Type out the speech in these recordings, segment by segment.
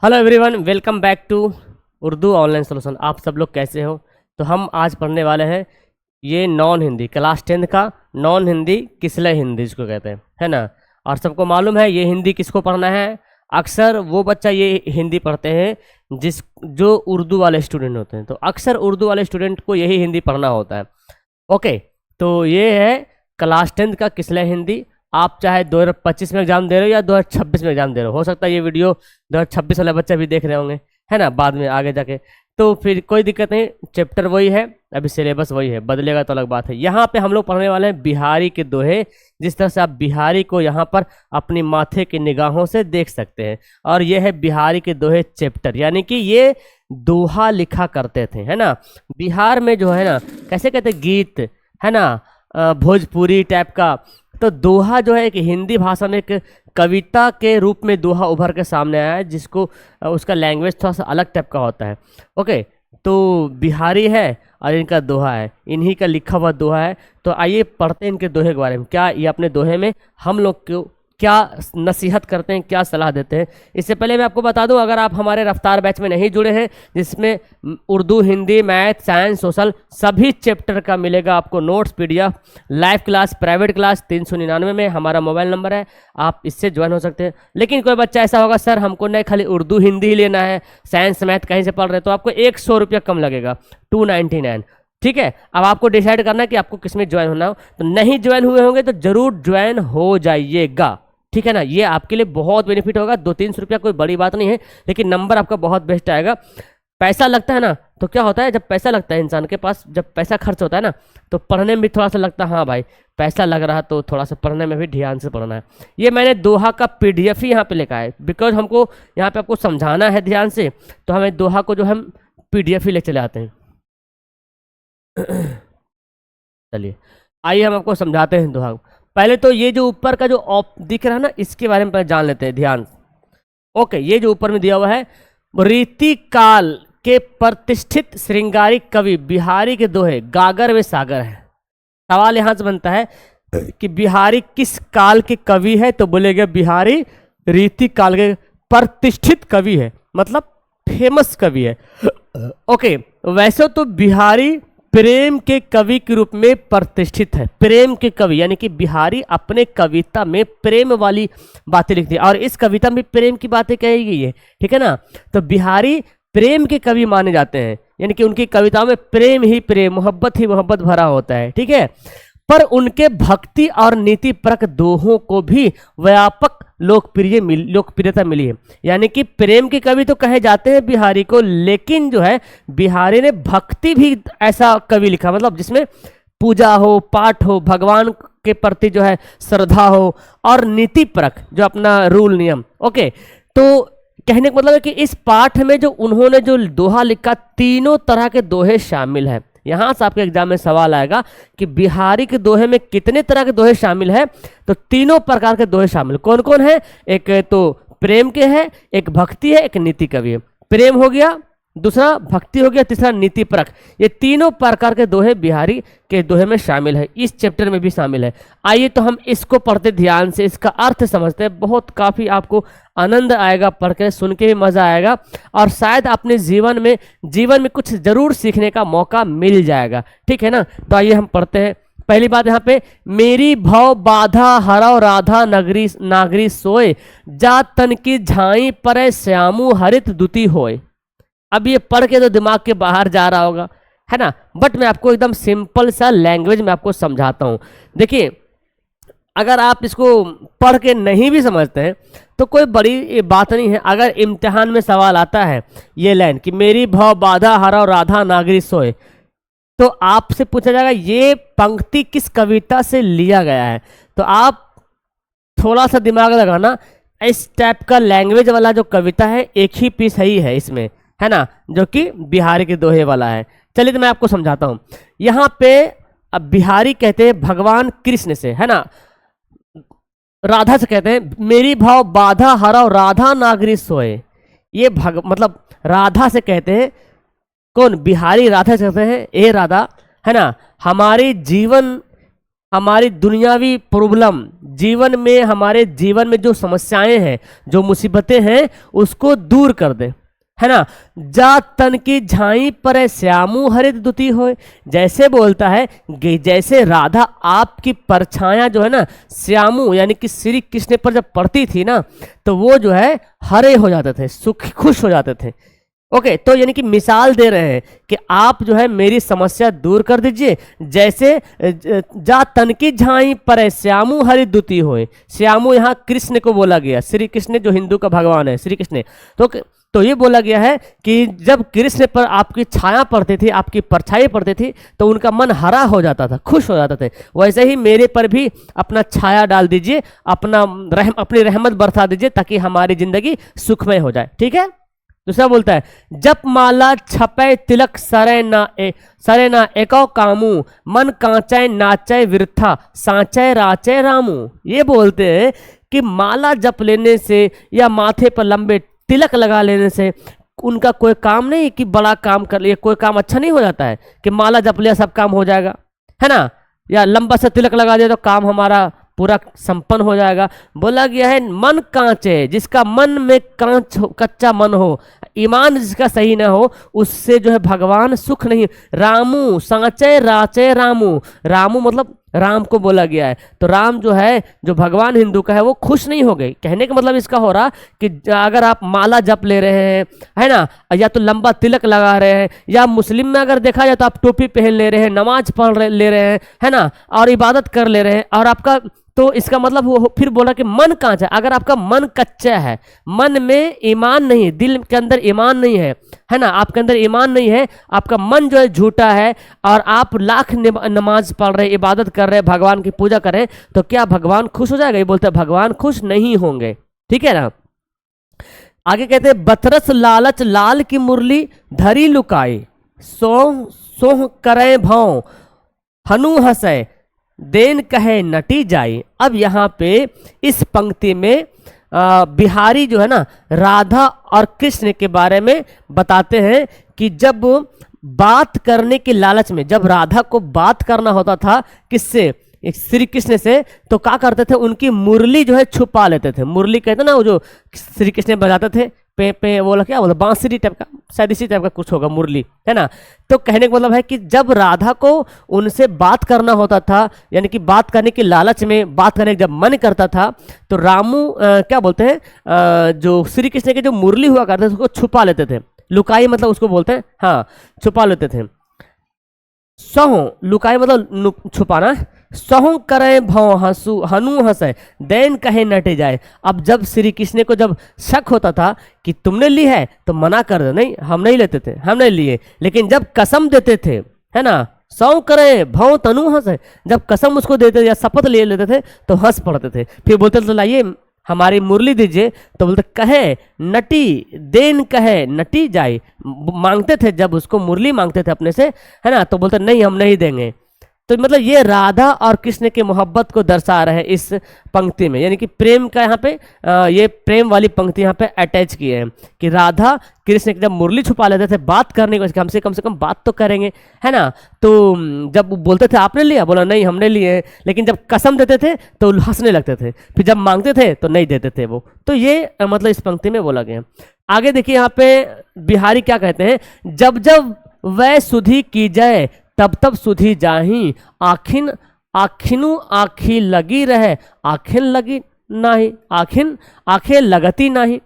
Hello everyone, welcome back to Urdu online solution. आप सब लोग कैसे हो? तो हम आज पढ़ने वाले हैं ये नॉन हिंदी क्लास 10 का नॉन हिंदी किसलय हिंदी इसको कहते हैं, है ना। और सबको मालूम है ये हिंदी किसको पढ़ना है। अक्सर वो बच्चा ये हिंदी पढ़ते हैं जो उर्दू वाले स्टूडेंट होते हैं, तो अक्सर उर्दू वाले स्टूडेंट को यही हिंदी पढ़ना होता है। ओके, तो ये है क्लास 10 का किसलय हिंदी। आप चाहे 2025 में एग्जाम दे रहे हो या 2026 में एग्जाम दे रहे हो सकता है ये वीडियो 2026 वाले बच्चे भी देख रहे होंगे, है ना, बाद में आगे जाके। तो फिर कोई दिक्कत नहीं, चैप्टर वही है, अभी सिलेबस वही है, बदलेगा तो अलग बात है। यहाँ पे हम लोग पढ़ने वाले हैं बिहारी के दोहे। जिस तरह से आप बिहारी को यहाँ पर अपनी माथे की निगाहों से देख सकते हैं। और ये है बिहारी के दोहे चैप्टर, यानी कि ये दोहा लिखा करते थे, है ना। बिहार में जो है ना, कैसे कहते गीत, है ना, भोजपुरी टाइप का। तो दोहा जो है एक हिंदी भाषा में एक कविता के रूप में दोहा उभर के सामने आया है, जिसको उसका लैंग्वेज थोड़ा सा अलग टाइप का होता है। ओके, तो बिहारी है और इनका दोहा है, इन्हीं का लिखा हुआ दोहा है। तो आइए पढ़ते हैं इनके दोहे के बारे में, क्या ये अपने दोहे में हम लोग को क्या नसीहत करते हैं, क्या सलाह देते हैं। इससे पहले मैं आपको बता दूं, अगर आप हमारे रफ्तार बैच में नहीं जुड़े हैं, जिसमें Urdu, Hindi, math, science, social सभी चैप्टर का मिलेगा आपको notes, PDF, live class, private class 399 में हमारा मोबाइल नंबर है, आप इससे ज्वाइन हो सकते हैं। लेकिन कोई बच्चा ऐसा होगा, सर हमको नहीं खाली उर्दू हिंदी ही लेना है, साइंस मैथ कहीं से पढ़ रहे, तो आपको 100 रुपया कम लगेगा, 299। ठीक है, अब आपको डिसाइड करना है कि आपको किस में ज्वाइन होना हो। तो नहीं ज्वाइन हुए होंगे तो जरूर ज्वाइन हो जाइएगा, ठीक है ना। ये आपके लिए बहुत बेनिफिट होगा, 200-300 रुपया कोई बड़ी बात नहीं है, लेकिन नंबर आपका बहुत बेस्ट आएगा। पैसा लगता है ना, तो क्या होता है, जब पैसा लगता है इंसान के पास, जब पैसा खर्च होता है ना, तो पढ़ने में भी थोड़ा सा लगता है, हाँ भाई पैसा लग रहा है तो थोड़ा सा पढ़ने में भी ध्यान से पढ़ना है। ये मैंने दोहा का पीडीएफ ही यहाँ पे लिखा है, बिकॉज हमको यहाँ पे आपको समझाना है ध्यान से, तो हमें दोहा को जो हम पीडीएफ ही ले चले आते हैं। चलिए आइए हम आपको समझाते हैं दोहा। पहले तो ये जो ऊपर का जो दिख रहा है ना, इसके बारे में पहले जान लेते हैं ध्यान। ओके, ये जो ऊपर में दिया हुआ है, रीति काल के प्रतिष्ठित श्रृंगारिक कवि बिहारी के दोहे गागर व सागर है। सवाल यहां से बनता है कि बिहारी किस काल के कवि है, तो बोलेगा बिहारी रीति काल के प्रतिष्ठित कवि है, मतलब फेमस कवि है। ओके, वैसे तो बिहारी प्रेम के कवि के रूप में प्रतिष्ठित है। प्रेम के कवि यानी कि बिहारी अपने कविता में प्रेम वाली बातें लिखते हैं, और इस कविता में प्रेम की बातें कही गई है, ठीक है ना। तो बिहारी प्रेम के कवि माने जाते हैं, यानी कि उनकी कविताओं में प्रेम ही प्रेम, मोहब्बत ही मोहब्बत भरा होता है, ठीक है। पर उनके भक्ति और नीतिपरक दोहों को भी व्यापक लोकप्रियता मिली है। यानी कि प्रेम के कवि तो कहे जाते हैं बिहारी को, लेकिन जो है बिहारी ने भक्ति भी ऐसा कवि लिखा, मतलब जिसमें पूजा हो, पाठ हो, भगवान के प्रति जो है श्रद्धा हो, और नीतिपरक जो अपना रूल नियम। ओके, तो कहने का मतलब है कि इस पाठ में जो उन्होंने जो दोहा लिखा, तीनों तरह के दोहे शामिल है। यहां से आपके एग्जाम में सवाल आएगा कि बिहारी के दोहे में कितने तरह के दोहे शामिल है, तो तीनों प्रकार के दोहे शामिल। कौन कौन है? एक तो प्रेम के है, एक भक्ति है, एक नीति कवि है। प्रेम हो गया, दूसरा भक्ति हो गया, तीसरा नीति परक। ये तीनों प्रकार के दोहे बिहारी के दोहे में शामिल है, इस चैप्टर में भी शामिल है। आइए तो हम इसको पढ़ते ध्यान से, इसका अर्थ समझते हैं। बहुत काफी आपको आनंद आएगा, पढ़ के सुन के भी मजा आएगा, और शायद अपने जीवन में कुछ जरूर सीखने का मौका मिल जाएगा, ठीक है ना। तो आइए हम पढ़ते हैं। पहली बात यहाँ पे, मेरी भव बाधा हरव राधा नागरी सोए, जा तन की झाई पर श्यामू हरित दुति होए। अब ये पढ़ के तो दिमाग के बाहर जा रहा होगा, है ना, बट मैं आपको एकदम सिंपल सा लैंग्वेज में आपको समझाता हूँ। देखिए, अगर आप इसको पढ़ के नहीं भी समझते हैं तो कोई बड़ी बात नहीं है। अगर इम्तिहान में सवाल आता है ये लाइन कि मेरी भव बाधा हरव राधा नागरी सोए, तो आपसे पूछा जाएगा ये पंक्ति किस कविता से लिया गया है। तो आप थोड़ा सा दिमाग लगाना, इस टाइप का लैंग्वेज वाला जो कविता है, एक ही पीस ही है इसमें, है ना, जो कि बिहारी के दोहे वाला है। चलिए तो मैं आपको समझाता हूं। यहाँ पे अब बिहारी कहते हैं भगवान कृष्ण से, है ना, राधा से कहते हैं मेरी भाव बाधा हरव राधा नागरी सोए। ये मतलब राधा से कहते हैं, कौन? बिहारी राधा से कहते हैं, ए राधा, है ना, हमारी दुनियावी प्रॉब्लम, जीवन में हमारे जीवन में जो समस्याएं हैं, जो मुसीबतें हैं, उसको दूर कर दे, है ना। जा तन की झाई पर श्यामू हरित दुती होए, जैसे बोलता है कि जैसे राधा आपकी परछाया जो है ना श्यामू यानी कि श्री कृष्ण पर जब पड़ती थी ना, तो वो जो है हरे हो जाते थे, सुख खुश हो जाते थे। ओके, तो यानी कि मिसाल दे रहे हैं कि आप जो है मेरी समस्या दूर कर दीजिए, जैसे जा तन की झाई पर श्यामू हरि दुती होए। श्यामू यहाँ कृष्ण को बोला गया, श्री कृष्ण जो हिंदू का भगवान है श्री कृष्ण। तो ये बोला गया है कि जब कृष्ण पर आपकी छाया पड़ती थी, आपकी परछाई पड़ती थी, तो उनका मन हरा हो जाता था, खुश हो जाते थे। वैसे ही मेरे पर भी अपना छाया डाल दीजिए, अपनी रहमत बरसा दीजिए, ताकि हमारी जिंदगी सुखमय हो जाए। ठीक है। दूसरा बोलता है जप माला छपे तिलक सरे ना एको कामू, मन कांचे नाचे विरथा सांचे राचे रामू। ये बोलते हैं कि माला जप लेने से या माथे पर लंबे तिलक लगा लेने से उनका कोई काम नहीं कि बड़ा काम कर लिया, कोई काम अच्छा नहीं हो जाता है कि माला जप लिया सब काम हो जाएगा, है ना, या लंबा सा तिलक लगा दिया तो काम हमारा पूरा संपन्न हो जाएगा। बोला गया है मन कांचे, जिसका मन में कांच कच्चा मन हो, ईमान जिसका सही ना हो, उससे जो है भगवान सुख नहीं। रामू सांचे राचे रामू, रामू मतलब राम को बोला गया है। तो राम जो है, जो भगवान हिंदू का है, वो खुश नहीं हो गए। कहने का मतलब इसका हो रहा कि अगर आप माला जप ले रहे हैं, है ना, या तो लंबा तिलक लगा रहे हैं, या मुस्लिम में अगर देखा जाए तो आप टोपी पहन ले रहे हैं, नमाज पढ़ ले रहे हैं, है ना, और इबादत कर ले रहे हैं, और आपका तो इसका मतलब वो फिर बोला कि मन कांचा। अगर आपका मन कच्चा है, मन में ईमान नहीं है, दिल के अंदर ईमान नहीं है ना, आपके अंदर ईमान नहीं है, आपका मन जो है झूठा है, और आप लाख नमाज पढ़ रहे, इबादत कर रहे, भगवान की पूजा कर रहे, तो क्या भगवान खुश हो जाएगा? ये बोलते हैं भगवान खुश नहीं होंगे। ठीक है ना। आगे कहते हैं बतरस लालच लाल की मुरली धरी लुकाई, सोह सोह करे भाव हनु हंसे देन कहे नटी जाई। अब यहाँ पे इस पंक्ति में बिहारी जो है ना राधा और कृष्ण के बारे में बताते हैं कि जब बात करने के लालच में, जब राधा को बात करना होता था किससे, श्री कृष्ण से, तो क्या करते थे, उनकी मुरली जो है छुपा लेते थे। मुरली कहते ना वो जो श्री कृष्ण बजाते थे, पे पे बोला क्या बोला, बांसुरी टाइप का, शायद इसी टाइप का कुछ होगा मुरली, है ना। तो कहने का मतलब है कि जब राधा को उनसे बात करना होता था, यानी कि बात करने की लालच में, बात करने जब मन करता था, तो रामू क्या बोलते हैं, जो श्री कृष्ण के जो मुरली हुआ करते थे उसको छुपा लेते थे। लुकाई मतलब उसको बोलते हैं, हाँ, छुपा लेते थे। सहो लुकाई मतलब छुपाना। सहु करे भौ हंसू हनु हंसे देन कहे नटे जाए। अब जब श्री कृष्ण को जब शक होता था कि तुमने ली है तो मना कर दो, नहीं हम नहीं लेते थे, हम नहीं लिए। लेकिन जब कसम देते थे, है ना, सौ करे भौ तनु हंसे, जब कसम उसको देते थे या शपथ ले लेते थे तो हंस पड़ते थे। फिर बोलते थे लाइए हमारी मुरली दीजिए, तो बोलते कहे नटी देन कहे नटी जाए। मांगते थे, जब उसको मुरली मांगते थे अपने से, है ना, तो बोलते नहीं हम नहीं देंगे। तो मतलब ये राधा और कृष्ण के मोहब्बत को दर्शा रहे हैं इस पंक्ति में, यानी कि प्रेम का यहाँ पे ये प्रेम वाली पंक्ति यहाँ पे अटैच की है कि राधा कृष्ण जब मुरली छुपा लेते थे बात करने को, कम से कम बात तो करेंगे, है ना। तो जब बोलते थे आपने लिया, बोला नहीं हमने लिए, लेकिन जब कसम देते थे तो हंसने लगते थे, फिर जब मांगते थे तो नहीं देते थे वो। तो ये मतलब इस पंक्ति में बोला गया। आगे देखिए यहाँ पे बिहारी क्या कहते हैं, जब जब वह सुधी की जाए तब तब सुधी जाही, आखिन आखिनु आखी लगी रहे आखिन लगी नहीं, आखिन आंखें लगती नहीं।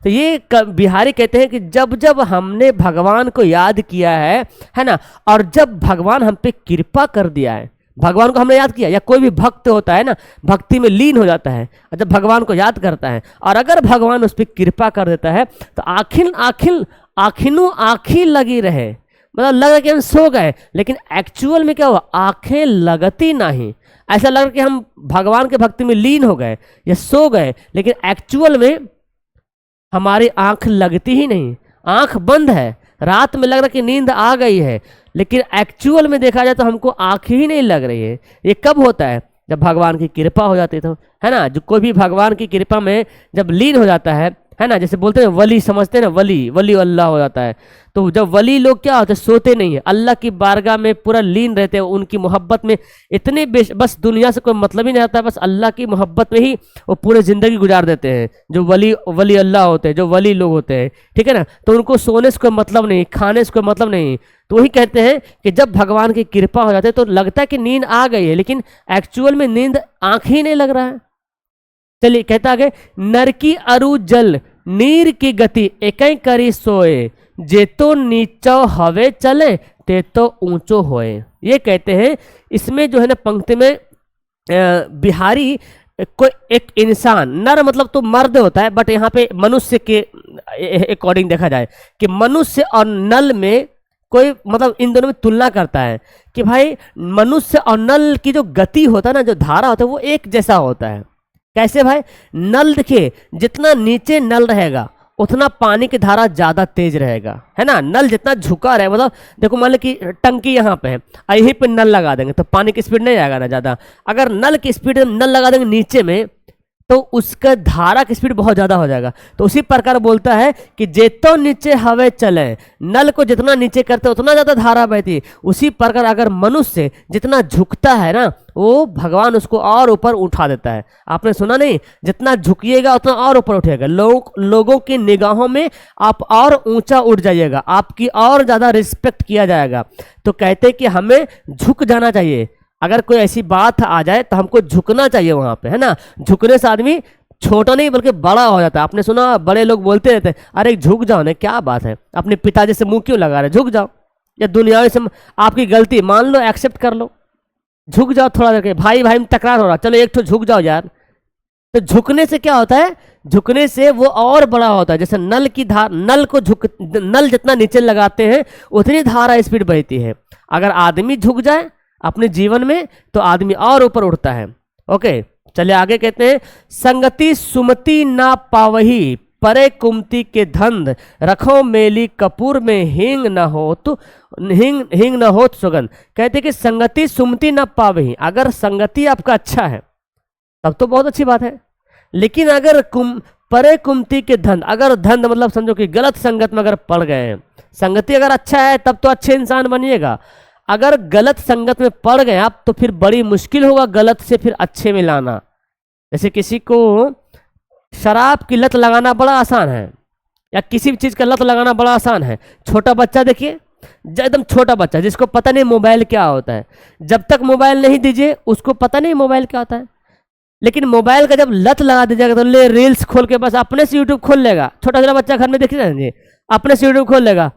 तो ये बिहारी कहते हैं कि जब जब हमने भगवान को याद किया है ना, और जब भगवान हम पे कृपा कर दिया है, भगवान को हमने याद किया, या कोई भी भक्त होता है ना, भक्ति में लीन हो जाता है, जब भगवान को याद करता है और अगर भगवान उस पर कृपा कर देता है तो आखिन आखिन आखिनु आखी लगी रहे, मतलब लग रहा कि हम सो गए, लेकिन एक्चुअल में क्या हुआ, आंखें लगती नहीं। ऐसा लग रहा कि हम भगवान के भक्ति में लीन हो गए या सो गए, लेकिन एक्चुअल में हमारी आंख लगती ही नहीं, आंख बंद है। रात में लग रहा कि नींद आ गई है, लेकिन एक्चुअल में देखा जाए तो हमको आंख ही नहीं लग रही है। ये कब होता है, जब भगवान की कृपा हो जाती है, तो है ना। जो कोई भी भगवान की कृपा में जब लीन हो जाता है, है ना, जैसे बोलते हैं वली, समझते हैं ना, वली वली अल्लाह हो जाता है। तो जब वली लोग क्या होते हैं, सोते नहीं है, अल्लाह की बारगाह में पूरा लीन रहते हैं, उनकी मोहब्बत में इतने बस दुनिया से कोई मतलब ही नहीं आता, बस अल्लाह की मोहब्बत में ही वो पूरी ज़िंदगी गुजार देते हैं, जो वली वली अल्लाह होते हैं, जो वली लोग होते हैं, ठीक है ना। तो उनको सोने से कोई मतलब नहीं, खाने से कोई मतलब नहीं। तो वही कहते हैं कि जब भगवान की कृपा हो जाती है तो लगता है कि नींद आ गई है, लेकिन एक्चुअल में नींद आंख ही नहीं लग रहा है। चलिए कहता आगे, नर की अरु जल नीर की गति एक करी सोए, जे तो नीचो हवे चले ते तो ऊंचो होए। ये कहते हैं इसमें जो है ना पंक्ति में बिहारी कोई एक इंसान, नर मतलब तो मर्द होता है, बट यहाँ पे मनुष्य के अकॉर्डिंग देखा जाए कि मनुष्य और नल में कोई मतलब इन दोनों में तुलना करता है कि भाई मनुष्य और नल की जो गति होता है ना, जो धारा होता है वो एक जैसा होता है। कैसे भाई, नल देखिए जितना नीचे नल रहेगा उतना पानी की धारा ज्यादा तेज रहेगा, है ना। नल जितना झुका रहे, मतलब देखो मान लो कि टंकी यहाँ पे है, यहीं पे नल लगा देंगे तो पानी की स्पीड नहीं आएगा ना ज्यादा। अगर नल की स्पीड नल लगा देंगे नीचे में तो उसका धारा की स्पीड बहुत ज़्यादा हो जाएगा। तो उसी प्रकार बोलता है कि जेतो नीचे हवे चले, नल को जितना नीचे करते उतना ज़्यादा धारा बहती है। उसी प्रकार अगर मनुष्य जितना झुकता है ना, वो भगवान उसको और ऊपर उठा देता है। आपने सुना नहीं, जितना झुकिएगा उतना और ऊपर उठेगा। लोगों की निगाहों में आप और ऊंचा उठ जाइएगा, आपकी और ज़्यादा रिस्पेक्ट किया जाएगा। तो कहते हैं कि हमें झुक जाना चाहिए। अगर कोई ऐसी बात आ जाए तो हमको झुकना चाहिए वहां पे, है ना। झुकने से आदमी छोटा नहीं बल्कि बड़ा हो जाता है। आपने सुना बड़े लोग बोलते रहते हैं, अरे झुक जाओ ना, क्या बात है, अपने पिताजी से मुंह क्यों लगा रहे, झुक जाओ। या दुनियावी से आपकी गलती मान लो, एक्सेप्ट कर लो, झुक जाओ थोड़ा देर के, भाई भाई में तकरार हो रहा, चलो एक तो झुक जाओ यार। तो झुकने से क्या होता है, झुकने से वो और बड़ा होता है। जैसे नल की धार, नल जितना नीचे लगाते हैं उतनी धारा स्पीड बहती है। अगर आदमी झुक जाए अपने जीवन में तो आदमी और ऊपर उठता है। ओके चलिए आगे कहते हैं, संगति सुमति ना पावही, परे कुमति के धंध, रखो मेली कपूर में हींग न हो तो हींग न हो सुगंध। कहते कि संगति सुमति ना पावही, अगर संगति आपका अच्छा है तब तो बहुत अच्छी बात है। लेकिन अगर परे कुमति के धंध, अगर धंध मतलब समझो कि गलत संगत में अगर पड़ गए हैं, संगति अगर अच्छा है तब तो अच्छे इंसान बनिएगा। अगर गलत संगत में पड़ गए आप तो फिर बड़ी मुश्किल होगा गलत से फिर अच्छे में लाना। जैसे किसी को शराब की लत लगाना बड़ा आसान है, या किसी भी चीज़ का लत लगाना बड़ा आसान है। छोटा बच्चा देखिए, एकदम छोटा बच्चा जिसको पता नहीं मोबाइल क्या होता है, जब तक मोबाइल नहीं दीजिए उसको पता नहीं मोबाइल क्या होता है। लेकिन मोबाइल का जब लत लगा दीजिएगा तो ले रील्स खोल के बस अपने से यूट्यूब खोल लेगा। छोटा छोटा बच्चा घर में देखिए ना जी, अपने से यूट्यूब खोल लेगा,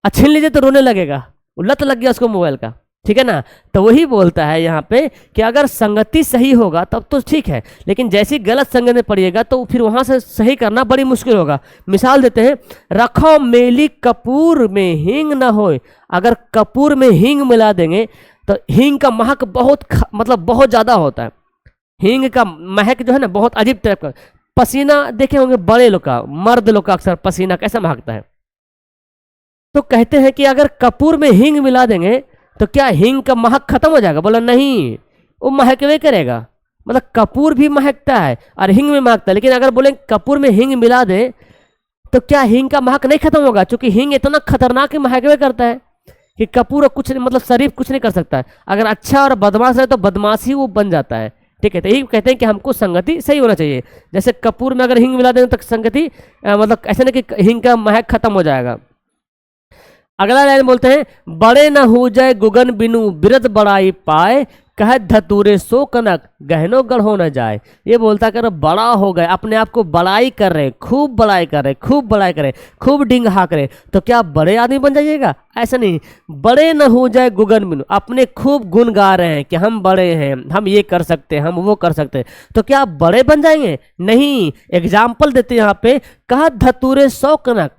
छीन लीजिए तो रोने लगेगा, लत लग गया उसको मोबाइल का, ठीक है ना। तो वही बोलता है यहाँ पे कि अगर संगति सही होगा तब तो ठीक है, लेकिन जैसी गलत संगत में पड़िएगा तो फिर वहां से सही करना बड़ी मुश्किल होगा। मिसाल देते हैं, रखो मेली कपूर में हींग ना हो, अगर कपूर में हींग मिला देंगे तो हींग का महक मतलब बहुत ज्यादा होता है। हींग का महक जो है ना बहुत अजीब टाइप का, पसीना देखे होंगे बड़े लोग का, मर्द लोग का अक्सर पसीना कैसा महकता है। तो कहते हैं कि अगर कपूर में हींग मिला देंगे तो क्या हींग का महक खत्म हो जाएगा? बोला नहीं, वो महकवे करेगा। मतलब कपूर भी महकता है और हींग में महकता है, लेकिन अगर बोले कपूर में हींग मिला दे तो क्या हींग का महक नहीं खत्म होगा? क्योंकि हींग इतना खतरनाक महकवे करता है कि कपूर कुछ मतलब शरीफ कुछ नहीं कर सकता है। अगर अच्छा और बदमाश है तो बदमाश ही वो बन जाता है, ठीक है। तो यही कहते हैं कि हमको संगति सही होना चाहिए। जैसे कपूर में अगर हींग मिला देंगे तो संगति मतलब ऐसे नहीं कि हींग का महक खत्म हो जाएगा। अगला लाइन बोलते हैं, बड़े न हो जाए गुगन बिनु बिरद बड़ाई पाए, कह धतूरे सो कनक गहनो गढ़ो न जाए। ये बोलता कर बड़ा हो गए, अपने आप को बड़ाई कर रहे, खूब बड़ाई कर रहे, खूब बड़ाई करे, खूब डिंग हाँक रहे, तो क्या बड़े आदमी बन जाइएगा? ऐसा नहीं। बड़े न हो जाए गुगन बिनु, अपने खूब गुण गा रहे हैं कि हम बड़े हैं, हम ये कर सकते हैं, हम वो कर सकते हैं, तो क्या बड़े बन जाएंगे? नहीं। एग्जाम्पल देते यहाँ पे, कहा धतूरे सो कनक,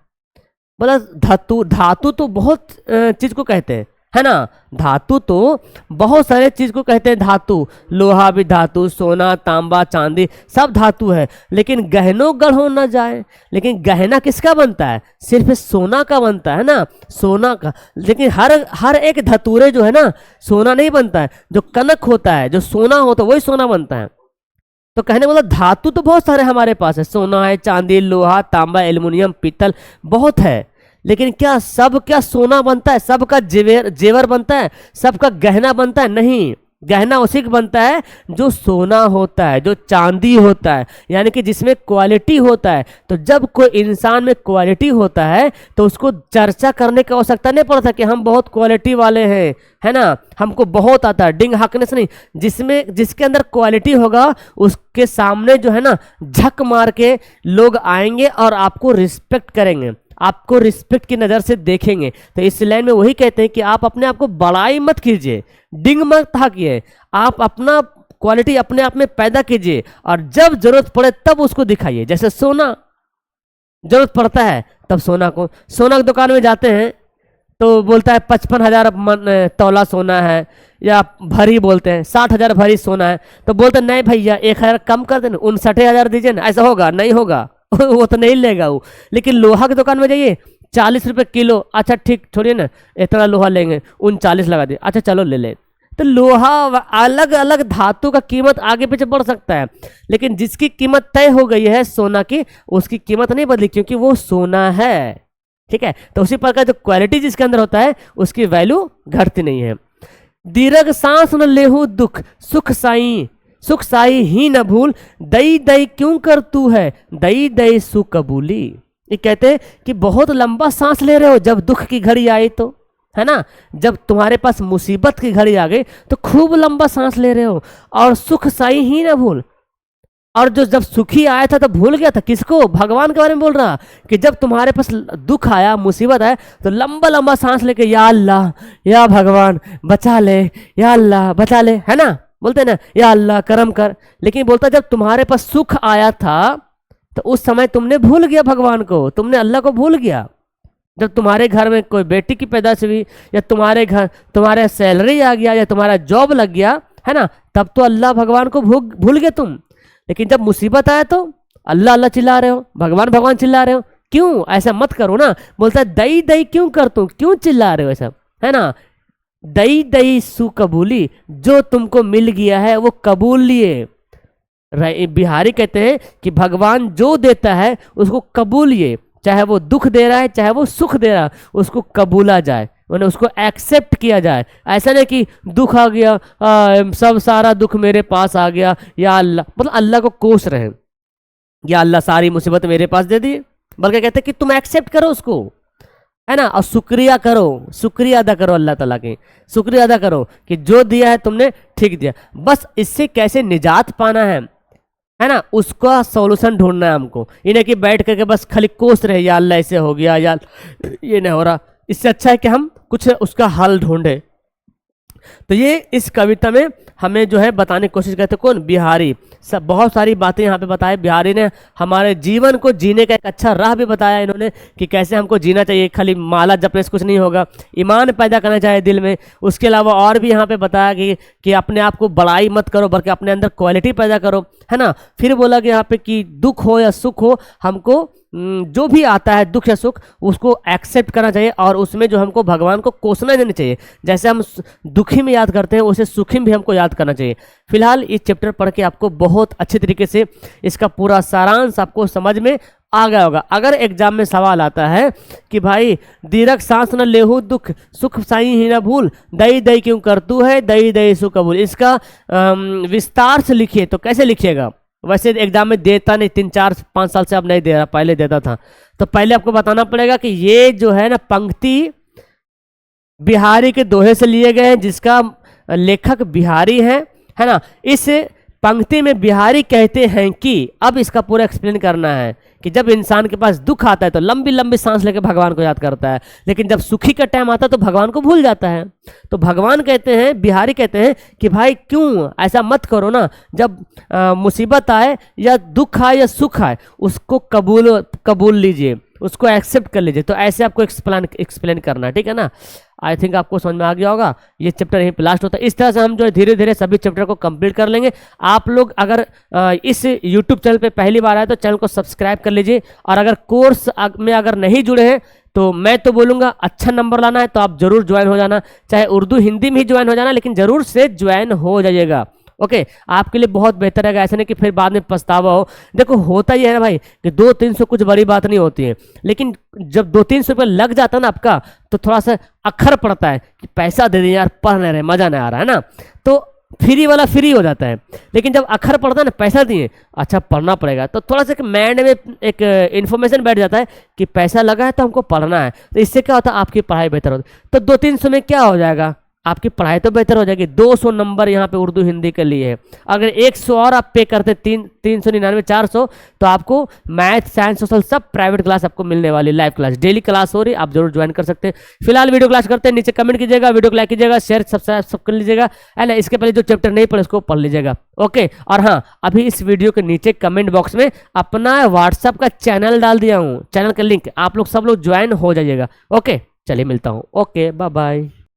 मतलब धातु तो बहुत चीज को कहते हैं, है ना। धातु तो बहुत सारे चीज को कहते हैं। धातु लोहा भी धातु, सोना तांबा चांदी सब धातु है। लेकिन गहनों गढ़ो न जाए, लेकिन गहना किसका बनता है? सिर्फ सोना का बनता है ना, सोना का। लेकिन हर एक धतूरे जो है ना सोना नहीं बनता है, जो कनक होता है, जो सोना होता है वही सोना बनता है। तो कहने मतलब धातु तो बहुत सारे हमारे पास है, सोना है, चांदी, लोहा, तांबा, एल्युमिनियम, पीतल, बहुत है। लेकिन क्या सब क्या सोना बनता है, सबका जेवर बनता है, सबका गहना बनता है? नहीं, गहना उसी का बनता है जो सोना होता है, जो चांदी होता है, यानी कि जिसमें क्वालिटी होता है। तो जब कोई इंसान में क्वालिटी होता है तो उसको चर्चा करने की आवश्यकता नहीं पड़ता कि हम बहुत क्वालिटी वाले हैं, है ना, हमको बहुत आता है, डिंग हाकने से नहीं। जिसमें जिसके अंदर क्वालिटी होगा उसके सामने जो है ना झक मार के लोग आएंगे और आपको रिस्पेक्ट करेंगे, आपको रिस्पेक्ट की नज़र से देखेंगे। तो इस लाइन में वही कहते हैं कि आप अपने आप को बड़ाई मत कीजिए, डिंग मत हाकिए, आप अपना क्वालिटी अपने आप में पैदा कीजिए और जब जरूरत पड़े तब उसको दिखाइए। जैसे सोना, जरूरत पड़ता है तब सोना की दुकान में जाते हैं तो बोलता है 55,000 तौला सोना है, या भरी बोलते हैं 60,000 भरी सोना है, तो बोलते हैं नहीं भैया 1,000 कम कर देना, 59,000 दीजिए ना। ऐसा होगा? नहीं होगा वो तो नहीं लेगा वो। लेकिन लोहा की दुकान में जाइए 40 रुपये किलो, अच्छा ठीक छोड़िए ना, इतना लोहा लेंगे, 39 लगा दिए, अच्छा चलो ले ले। तो लोहा अलग अलग धातु का कीमत आगे पीछे बढ़ सकता है, लेकिन जिसकी कीमत तय हो गई है सोना की, उसकी कीमत नहीं बदली, क्योंकि वो सोना है। ठीक है, तो उसी प्रकार जो क्वालिटी जिसके अंदर होता है उसकी वैल्यू घटती नहीं है। दीर्घ सांस न लेहू दुख, सुख साई ही न भूल, दई दई क्यों कर तू है, दई दई सुख कबूली। ये कहते हैं कि बहुत लंबा सांस ले रहे हो जब दुख की घड़ी आई तो, है ना, जब तुम्हारे पास मुसीबत की घड़ी आ गई तो खूब लंबा सांस ले रहे हो, और सुख साई ही ना भूल। और जो जब सुखी आया था तो भूल गया था किसको? भगवान के बारे में बोल रहा कि जब तुम्हारे पास दुख आया, मुसीबत आया तो लंबा लंबा सांस लेके या अल्लाह, या भगवान बचा ले, या अल्लाह बचा ले, है ना, बोलते हैं ना, या अल्लाह करम कर। लेकिन बोलता जब तुम्हारे पास सुख आया था तो उस समय तुमने भूल गया भगवान को, तुमने अल्लाह को भूल गया। जब तुम्हारे घर में कोई बेटी की पैदाइश हुई, या तुम्हारे घर तुम्हारे सैलरी आ गया, या तुम्हारा जॉब लग गया, है ना, तब तो अल्लाह भगवान को भूल गए तुम। लेकिन जब मुसीबत आया तो अल्लाह अल्लाह चिल्ला रहे हो, भगवान भगवान चिल्ला रहे हो, क्यों? ऐसा मत करो ना। बोलता है दई दई क्यों कर तू, क्यों चिल्ला रहे हो ऐसा, है ना। दई दई सु कबूली, जो तुमको मिल गया है वो कबूल लिए। बिहारी कहते हैं कि भगवान जो देता है उसको कबूलिए, चाहे वो दुख दे रहा है चाहे वो सुख दे रहा है, उसको कबूला जाए, मैंने उसको एक्सेप्ट किया जाए। ऐसा नहीं कि दुख आ गया, सब सारा दुख मेरे पास आ गया, या अल्लाह, मतलब अल्लाह को कोस रहे हैं, या अल्लाह सारी मुसीबत मेरे पास दे दी, बल्कि कहते हैं कि तुम एक्सेप्ट करो उसको, है ना, और शुक्रिया करो, शुक्रिया अदा करो, अल्लाह ताला के शुक्रिया अदा करो कि जो दिया है तुमने ठीक दिया। बस इससे कैसे निजात पाना है ना, उसका सॉल्यूशन ढूंढना है हमको। इन्हें कि बैठ करके बस खाली कोस रहे, या अल्लाह ऐसे हो गया, या ये नहीं हो रहा। इससे अच्छा है कि हम कुछ उसका हल ढूंढे। तो ये इस कविता में हमें जो है बताने की कोशिश करते, कौन? बिहारी। सब बहुत सारी बातें यहाँ पे बताए बिहारी ने, हमारे जीवन को जीने का एक अच्छा राह भी बताया इन्होंने कि कैसे हमको जीना चाहिए। खाली माला जपने से कुछ नहीं होगा, ईमान पैदा करना चाहिए दिल में। उसके अलावा और भी यहाँ पे बताया कि अपने आप को बड़ाई मत करो, बल्कि अपने अंदर क्वालिटी पैदा करो, है ना। फिर बोला कि यहाँ पे कि दुख हो या सुख हो, हमको जो भी आता है दुख या सुख उसको एक्सेप्ट करना चाहिए, और उसमें जो हमको भगवान को कोसना देना चाहिए। जैसे हम दुखी में याद करते हैं वैसे सुखी में भी हमको याद करना चाहिए। फिलहाल इस चैप्टर पढ़ के आपको बहुत अच्छे तरीके से इसका पूरा सारांश आपको समझ में आ गया होगा। अगर एग्जाम में सवाल आता है कि भाई दीर्घ सांस न लेहू दुख, सुख साई ही न भूल, दई दई क्यों करतू है, दई दई सुख कबूल, इसका विस्तार से लिखिए, तो कैसे लिखिएगा? वैसे एग्जाम में देता नहीं, 3-4-5 साल से अब नहीं दे रहा, पहले देता था। तो पहले आपको बताना पड़ेगा कि ये जो है ना पंक्ति बिहारी के दोहे से लिए गए हैं, जिसका लेखक बिहारी है ना। इस पंक्ति में बिहारी कहते हैं कि, अब इसका पूरा एक्सप्लेन करना है कि जब इंसान के पास दुख आता है तो लंबी लंबी सांस लेकर भगवान को याद करता है, लेकिन जब सुखी का टाइम आता है तो भगवान को भूल जाता है। तो भगवान कहते हैं, बिहारी कहते हैं कि भाई क्यों ऐसा मत करो ना, जब मुसीबत आए या दुख आए या सुख आए उसको कबूल लीजिए, उसको एक्सेप्ट कर लीजिए। तो ऐसे आपको एक्सप्लेन करना है, ठीक है ना। आई थिंक आपको समझ में आ गया होगा। ये चैप्टर यहीं पे लास्ट होता है। इस तरह से हम जो है धीरे धीरे सभी चैप्टर को कंप्लीट कर लेंगे। आप लोग अगर इस यूट्यूब चैनल पे पहली बार आए तो चैनल को सब्सक्राइब कर लीजिए, और अगर कोर्स में अगर नहीं जुड़े हैं तो मैं तो बोलूँगा अच्छा नंबर लाना है तो आप जरूर ज्वाइन हो जाना, चाहे उर्दू हिंदी में ही ज्वाइन हो जाना, लेकिन जरूर से ज्वाइन हो जाइएगा। ओके, आपके लिए बहुत बेहतर है, ऐसा नहीं कि फिर बाद में पछतावा हो। देखो होता ही है ना भाई कि 200-300 कुछ बड़ी बात नहीं होती है, लेकिन जब 200-300 रुपये लग जाता है ना आपका, तो थोड़ा सा अखर पड़ता है कि पैसा दे दें यार, पढ़ नहीं रहे, मजा नहीं आ रहा है ना, तो फ्री वाला फ्री हो जाता है। लेकिन जब अखर पड़ता है ना, पैसा दिए, अच्छा पढ़ना पड़ेगा, तो थोड़ा सा एक माइंड में एक इन्फॉर्मेशन बैठ जाता है कि पैसा लगा है तो हमको पढ़ना है। तो इससे क्या होता है, आपकी पढ़ाई बेहतर होती है। तो 200-300 में क्या हो जाएगा, आपकी पढ़ाई तो बेहतर हो जाएगी। 200 नंबर यहाँ पे उर्दू हिंदी के लिए है। अगर 100 और आप पे करते 399 400, तो आपको मैथ साइंस सोशल सब प्राइवेट क्लास आपको मिलने वाली, लाइव क्लास डेली क्लास हो रही, आप जरूर ज्वाइन कर सकते हैं। फिलहाल वीडियो क्लास करते हैं, नीचे कमेंट कीजिएगा, वीडियो को लाइक कीजिएगा, शेयर सब्सक्राइब सब कर लीजिएगा, है ना। इसके पहले जो चैप्टर नहीं पढ़े उसको पढ़ लीजिएगा, ओके। और हाँ, अभी इस वीडियो के नीचे कमेंट बॉक्स में अपना व्हाट्सएप का चैनल डाल दिया हूँ, चैनल का लिंक, आप लोग सब लोग ज्वाइन हो जाइएगा, ओके। चलिए मिलता हूँ, ओके, बाय बाय।